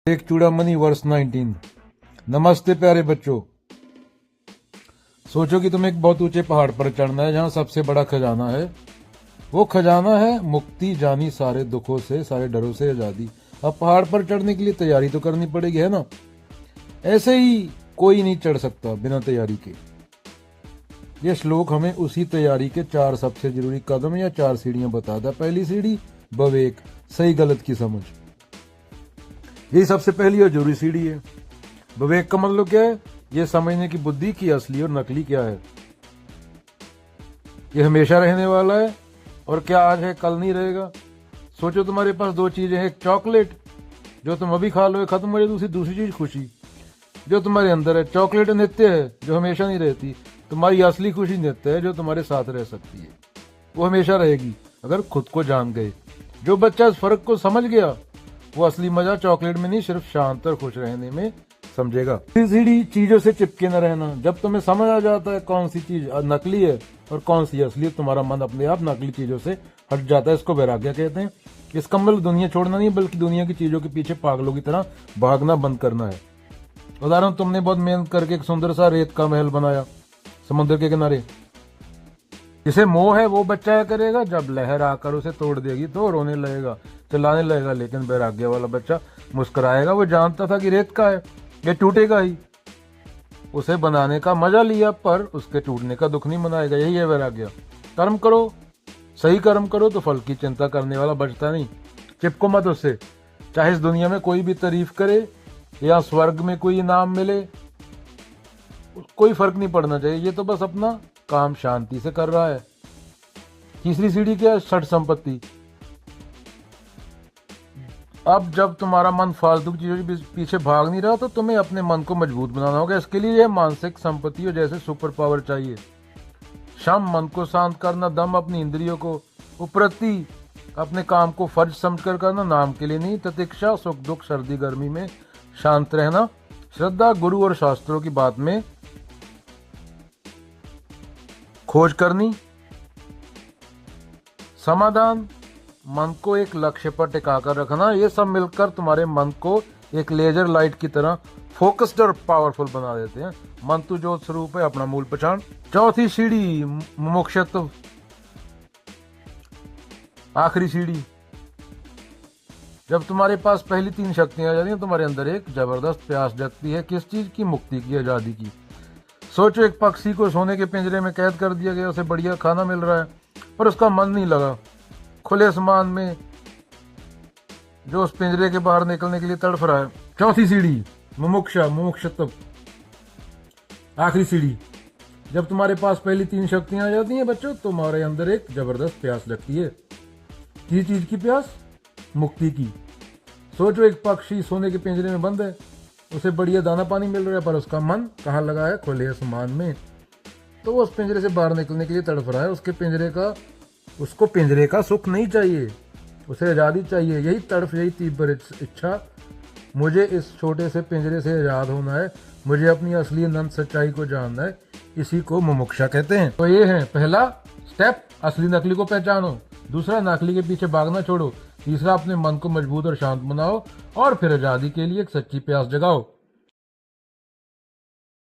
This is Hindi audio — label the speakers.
Speaker 1: एक चूड़ामणि वर्ष 19। नमस्ते प्यारे बच्चों। सोचो कि तुम्हें एक बहुत ऊंचे पहाड़ पर चढ़ना है जहां सबसे बड़ा खजाना है। वो खजाना है मुक्ति, जानी सारे दुखों से, सारे डरों से आजादी। अब पहाड़ पर चढ़ने के लिए तैयारी तो करनी पड़ेगी, है ना। ऐसे ही कोई नहीं चढ़ सकता बिना तैयारी के। ये श्लोक हमें उसी तैयारी के 4 सबसे जरूरी कदम या 4 सीढ़ियां बताता है। पहली सीढ़ी विवेक, सही गलत की समझ। यही सबसे पहली और जरूरी सीढ़ी है। विवेक का मतलब क्या है? यह समझने की बुद्धि की असली और नकली क्या है, यह हमेशा रहने वाला है और क्या आज है कल नहीं रहेगा। सोचो तुम्हारे पास 2 चीजें हैं, एक चॉकलेट जो तुम अभी खा लो खत्म हो जाए, दूसरी चीज खुशी जो तुम्हारे अंदर है। चॉकलेट नित्य है जो हमेशा नहीं रहती, तुम्हारी असली खुशी नित्य है जो तुम्हारे साथ रह सकती है, वो हमेशा रहेगी अगर खुद को जान गए। जो बच्चा इस फर्क को समझ गया वो असली मजा चॉकलेट में नहीं, सिर्फ शांत और खुश रहने में समझेगा। सीढ़ी चीजों से चिपके न रहना। जब तुम्हें समझ आ जाता है कौन सी चीज नकली है और कौन सी असली, तुम्हारा मन अपने आप नकली चीजों से हट जाता है। इसको वैराग्य कहते हैं। इसका मतलब दुनिया छोड़ना नहीं, बल्कि दुनिया की चीजों के पीछे पागलों की तरह भागना बंद करना है। उदाहरण, तुमने बहुत मेहनत करके एक सुंदर सा रेत का महल बनाया समुद्र के किनारे। जिसे मोह है वो बच्चा क्या करेगा? जब लहर आकर उसे तोड़ देगी तो रोने लगेगा, चिल्लाने लगेगा। लेकिन वैराग्य वाला बच्चा मुस्कुराएगा। वो जानता था कि रेत का है, ये टूटेगा ही। उसे बनाने का मजा लिया पर उसके टूटने का दुख नहीं मनाएगा। यही है वैराग्य। कर्म करो, सही कर्म करो तो फल की चिंता करने वाला बचता नहीं। चिपको मत उससे। चाहे इस दुनिया में कोई भी तारीफ करे या स्वर्ग में कोई इनाम मिले, कोई फर्क नहीं पड़ना चाहिए। ये तो बस अपना काम शांति से कर रहा है। तीसरी सीढ़ी क्या है? षट संपत्ति। अब जब तुम्हारा मन फालतू की चीजों के पीछे भाग नहीं रहा तो तुम्हें अपने मन को मजबूत बनाना होगा। इसके लिए यह मानसिक संपत्तियों जैसे सुपर पावर चाहिए। शम, मन को शांत करना। दम, अपनी इंद्रियों को। उपरति, अपने काम को फर्ज समझकर करना, नाम के लिए नहीं। तितिक्षा, सुख दुख सर्दी गर्मी में शांत रहना। श्रद्धा, गुरु और शास्त्रों की बात में खोज करनी। समाधान, मन को एक लक्ष्य पर टिकाकर रखना। ये सब मिलकर तुम्हारे मन को एक लेजर लाइट की तरह फोकस्ड और पावरफुल बना देते हैं। मन तो ज्योत स्वरूप है, अपना मूल पहचान। चौथी सीढ़ी मुमुक्षुत्व, आखिरी सीढ़ी। जब तुम्हारे पास पहली 3 शक्तियां आ जाती हैं, तुम्हारे अंदर एक जबरदस्त प्यास जगती है। किस चीज की? मुक्ति की, आजादी की। सोचो, एक पक्षी को सोने के पिंजरे में कैद कर दिया गया। उसे बढ़िया खाना मिल रहा है पर उसका मन नहीं लगा। खुले आसमान में जो उस पिंजरे के बाहर निकलने के लिए तड़फ रहा है। चौथी सीढ़ी मुमुक्षुत्व, आखिरी सीढ़ी। जब तुम्हारे पास पहली 3 शक्तियां आ जाती हैं बच्चों, तुम्हारे अंदर एक जबरदस्त प्यास लगती है। किस चीज की प्यास? मुक्ति की। सोचो, एक पक्षी सोने के पिंजरे में बंद है। उसे बढ़िया दाना पानी मिल रहा है पर उसका मन कहाँ लगा है? खुले आसमान में। तो वो उस पिंजरे से बाहर निकलने के लिए तड़फ रहा है। उसको पिंजरे का सुख नहीं चाहिए, उसे आजादी चाहिए। यही तड़फ, यही तीव्र इच्छा। मुझे इस छोटे से पिंजरे से आजाद होना है, मुझे अपनी असली अनंत सच्चाई को जानना है। इसी को मुमुक्षा कहते हैं। तो ये है पहला स्टेप, असली नकली को पहचानो। दूसरा, नकली के पीछे भागना छोड़ो। तीसरा, अपने मन को मजबूत और शांत बनाओ। और फिर आजादी के लिए एक सच्ची प्यास जगाओ।